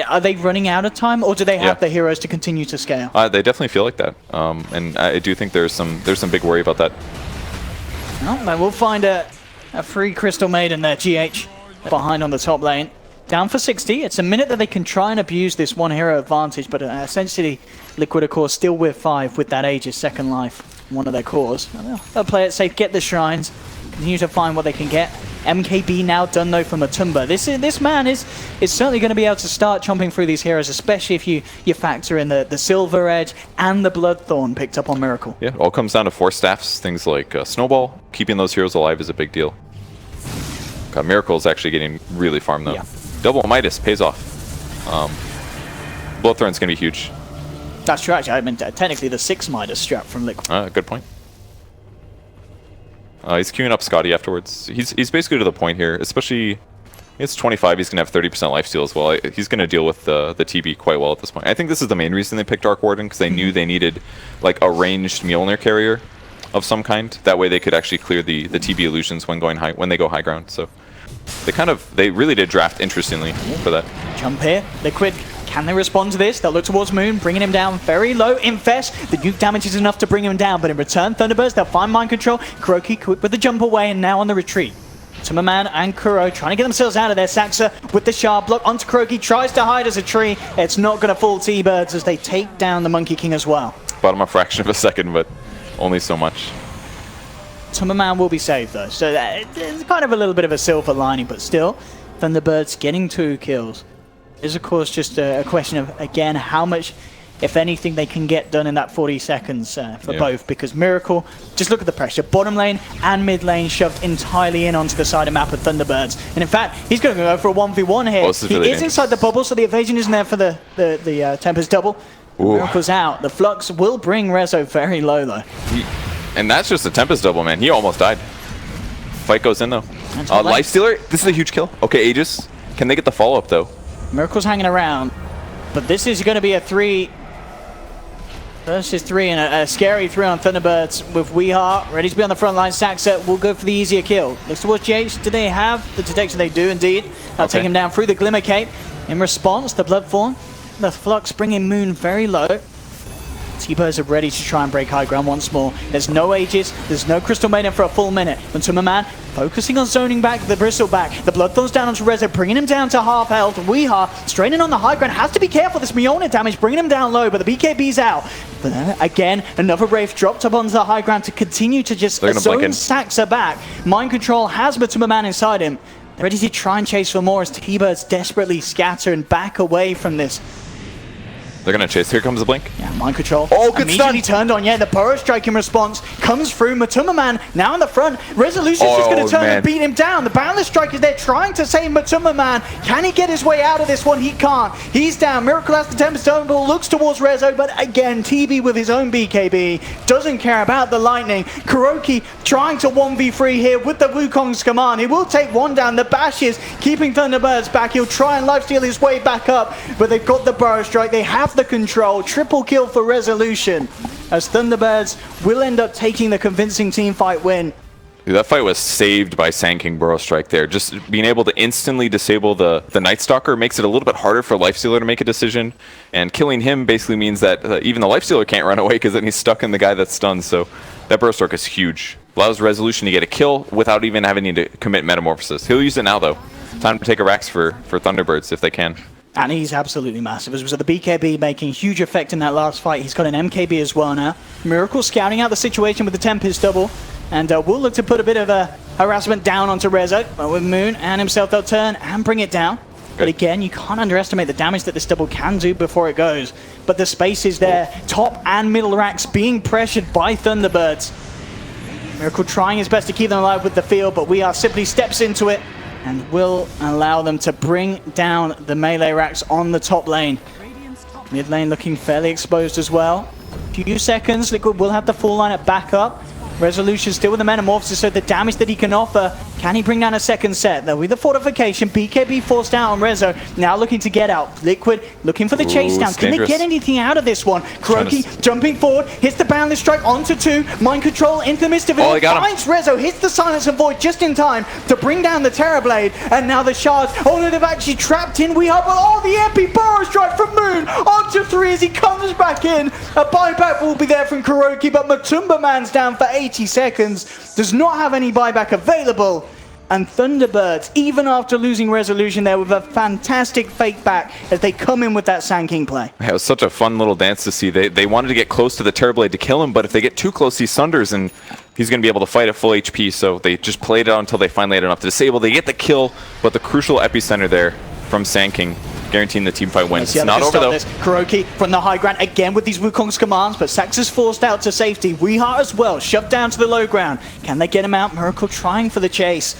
are they running out of time, or do they have the heroes to continue to scale? They definitely feel like that, and I do think there's some big worry about that. Well, we'll find a free Crystal Maiden there, GH, behind on the top lane. Down for 60. It's a minute that they can try and abuse this one hero advantage, but essentially Liquid, of course, still with 5 with that Aegis second life, one of their cores. They'll play it safe, get the shrines, continue to find what they can get. MKB now done though for Matumba. This man is certainly going to be able to start chomping through these heroes, especially if you factor in the Silver Edge and the Bloodthorn picked up on Miracle. Yeah, it all comes down to 4 staffs. Things like Snowball, keeping those heroes alive is a big deal. God, Miracle is actually getting really farmed though. Yeah. Double Midas pays off. Bloodthorn's going to be huge. That's true, actually. I mean, technically the 6 Midas strap from Liquid. Good point. He's queuing up Scotty afterwards. He's basically to the point here, especially... It's 25, he's going to have 30% lifesteal as well. He's going to deal with the TB quite well at this point. I think this is the main reason they picked Arc Warden, because they knew they needed like a ranged Mjolnir carrier of some kind. That way they could actually clear the TB illusions when they go high ground. So they really did draft interestingly for that. Jump here, Liquid. Can they respond to this? They'll look towards Moon, bringing him down very low. Infest, the nuke damage is enough to bring him down, but in return, Thunderbirds, they'll find mind control. Kuroki quick with the jump away and now on the retreat. Timmerman and Kuro trying to get themselves out of there. Saxa with the shard block onto Kuroki, tries to hide as a tree. It's not going to fool T-Birds as they take down the Monkey King as well. Bottom a fraction of a second, but only so much. Timmerman will be saved though, so it's kind of a little bit of a silver lining, but still, Thunderbirds getting 2 kills. Is of course just a question of, again, how much, if anything, they can get done in that 40 seconds for both, because Miracle, just look at the pressure, bottom lane and mid lane shoved entirely in onto the side of map of Thunderbirds, and in fact, he's going to go for a 1v1 here. He is inside the bubble, so the evasion isn't there for the Tempest double. Miracle's out. The Flux will bring Rezo very low though. And that's just a Tempest double, man. He almost died. Fight goes in though. Lifestealer, this is a huge kill. Okay, Aegis, can they get the follow-up though? Miracle's hanging around, but this is going to be a 3 versus 3 and a scary 3 on Thunderbirds with Weeha ready to be on the front line. Saxa will go for the easier kill. Looks towards GH. Do they have the detection? They do indeed. They'll take him down through the Glimmer Cape. In response, the Bloodthorn, the Flux bringing Moon very low. T-Birds are ready to try and break high ground once more. There's no Aegis, there's no Crystal Maiden for a full minute. Matuma focusing on zoning back the Bristle back. The Bloodthorn's down onto Rezo, bringing him down to half health. Weeha straining on the high ground, has to be careful. This Mjolnir damage bringing him down low, but the BKB's out. But then again, another Wraith dropped up onto the high ground to continue to just zone Saxa back. Mind Control has Matuma inside him. They're ready to try and chase for more as T-Birds desperately scatter and back away from this. They're going to chase. Here comes the blink. Yeah, Mind Control. Oh, good immediately stun. turned on. Yeah, the Burrow Strike in response comes through. Matuma now in the front. Resolution's just going to turn and beat him down. The Boundless Strike is there trying to save Matuma. Can he get his way out of this one? He can't. He's down. Miracle has the Tempest Ball, looks towards Rezo, but again, TB with his own BKB doesn't care about the Lightning. Kuroki trying to 1v3 here with the Wukong's command. He will take one down. The Bashes keeping Thunderbirds back. He'll try and lifesteal his way back up, but they've got the Burrow Strike. They have the control. Triple kill for Resolution as Thunderbirds will end up taking the convincing team fight win. Dude, that fight was saved by Sand King Burrow Strike there. Just being able to instantly disable the Night Stalker makes it a little bit harder for Lifestealer to make a decision, and killing him basically means that even the Lifestealer can't run away because then he's stuck in the guy that's stunned. So that Burrow Strike is huge. Allows Resolution to get a kill without even having to commit Metamorphosis. He'll use it now though. Time to take a Rax for Thunderbirds if they can. And he's absolutely massive. As was the BKB making huge effect in that last fight. He's got an MKB as well now. Miracle scouting out the situation with the Tempest double. And will look to put a bit of a harassment down onto Rezo. But with Moon and himself, they'll turn and bring it down. Good. But again, you can't underestimate the damage that this double can do before it goes. But the space is there. Top and middle racks being pressured by Thunderbirds. Miracle trying his best to keep them alive with the field, but We Are simply steps into it and will allow them to bring down the melee racks on the top lane. Mid lane looking fairly exposed as well. Few seconds, Liquid will have the full lineup back up. Resolution still with the Metamorphosis, so the damage that he can offer, can he bring down a second set? Though with the fortification, BKB forced out on Rezo, now looking to get out. Liquid looking for the chase down. Can they get anything out of this one? Kuroki jumping forward, hits the Boundless Strike onto two. Mind Control into the midst of it. Finds Rezo, hits the Silence and Void just in time to bring down the Terrorblade. And now the shards. Oh no, they've actually trapped in. We have the epic Burrow Strike from Moon onto 3 as he comes back in. A buyback will be there from Kuroki, but Matumba Man's down for 80 seconds. Does not have any buyback available. And Thunderbirds, even after losing Resolution there with a fantastic fake back as they come in with that Sand King play. Yeah, it was such a fun little dance to see. They wanted to get close to the Terrorblade to kill him, but if they get too close, he sunders and he's going to be able to fight at full HP. So they just played it out until they finally had enough to disable. They get the kill, but the crucial epicenter there from Sand King, guaranteeing the team fight win. It's not over though. Kuroki from the high ground again with these Wukong's commands, but Saxa's forced out to safety. Weeha as well, shoved down to the low ground. Can they get him out? Miracle trying for the chase,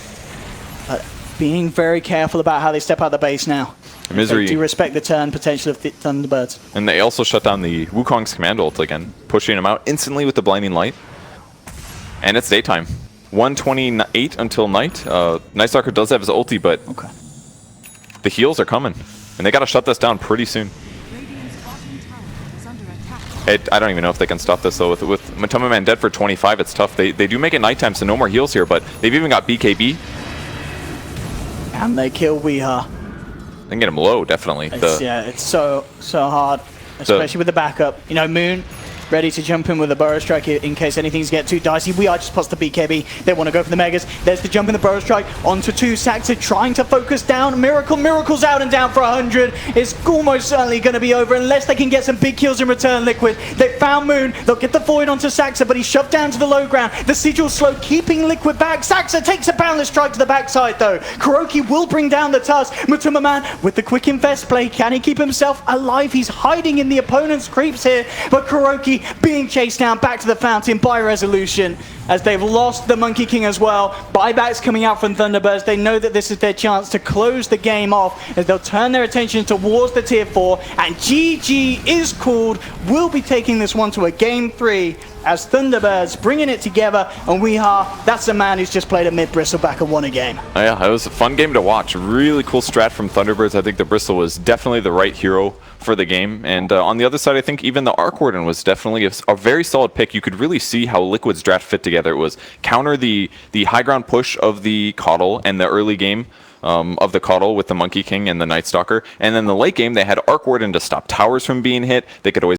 but being very careful about how they step out the base now. Misery. They do respect the turn potential of the Thunderbirds. And they also shut down the Wukong's command ult again, pushing him out instantly with the blinding light. And it's daytime. 1:28 until night. Night Stalker does have his ulti, but the heals are coming. And they got to shut this down pretty soon. I don't even know if they can stop this though. With Matuma Man dead for 25, it's tough. They do make it nighttime, so no more heals here, but they've even got BKB. And they kill Weeha. They can get him low, definitely. Yeah, it's so hard, especially with the backup. You know, Moon ready to jump in with a Burrow Strike in case anything's get too dicey. We are just past the BKB. They want to go for the Megas. There's the jump in the Burrow Strike onto 2. Saxa trying to focus down. Miracle's out and down for 100. It's almost certainly going to be over unless they can get some big kills in return, Liquid. They found Moon. They'll get the Void onto Saxa, but he's shoved down to the low ground. The Sigil slow, keeping Liquid back. Saxa takes a Boundless Strike to the backside, though. Kuroki will bring down the Tusk. Matuma Man with the quick invest play. Can he keep himself alive? He's hiding in the opponent's creeps here, but Kuroki being chased down back to the fountain by Resolution as they've lost the Monkey King as well. Buybacks coming out from Thunderbirds. They know that this is their chance to close the game off as they'll turn their attention towards the tier 4, and GG is called. We'll be taking this one to a game 3 as Thunderbirds bringing it together, and that's a man who's just played a mid-Bristleback and won a game. Oh, yeah, it was a fun game to watch. Really cool strat from Thunderbirds. I think the Bristle was definitely the right hero for the game, and on the other side, I think even the Arc Warden was definitely a very solid pick. You could really see how Liquid's draft fit together. It was counter the high ground push of the Coddle and the early game of the Coddle with the Monkey King and the Night Stalker, and then the late game they had Arc Warden to stop towers from being hit. They could always